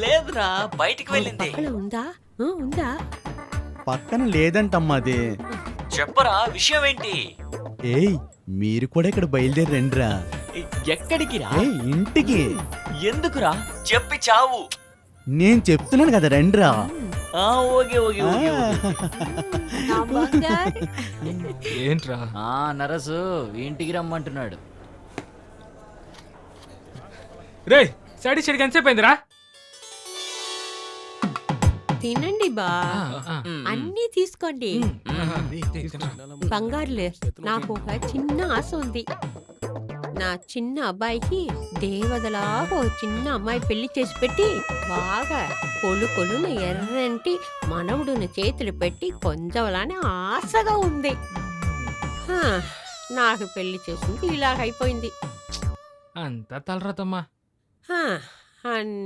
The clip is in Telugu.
లేదురా, బయటికి వెళ్ళింది. పక్కన ఉందా? ఉందా? పక్కన లేదంటమ్మా అది. చెప్పరా, విషయం ఏంటి? ఏయ్, మీరు కూడా ఇక్కడ బయలుదేరి రండిరా. ఎక్కడికి రా? ఏయ్, ఇంటికి. ఎందుకురా? చెప్పి చావు. నేను చెప్తున్నాను కదా, రండిరా. ఆ, ఓకే ఓకే ఓకే ఓకే. నా బంగారు. ఏంట్రా? నరసు ఇంటికి రమ్మంటున్నాడు. రే సైడ్ సైడ్ ఎంతసేపు అయిందిరా? తినండి బా, అన్నీ తీసుకోండి. తీసుకురా. బంగారులే, నాకు ఒక చిన్న ఆశ ఉంది. నా చిన్న అబ్బాయికి దేవతలా ఓ చిన్న అమ్మాయి పెళ్లి చేసి పెట్టి బాగా కొలుకొలున ఎర్రంటి మనవుడుని చేతులు పెట్టి కొంచెంలానే ఆశగా ఉంది. హా, నాకు పెళ్లి చేసింది ఇలాగైపోయింది. అంతా తలరాతమ్మా. హా,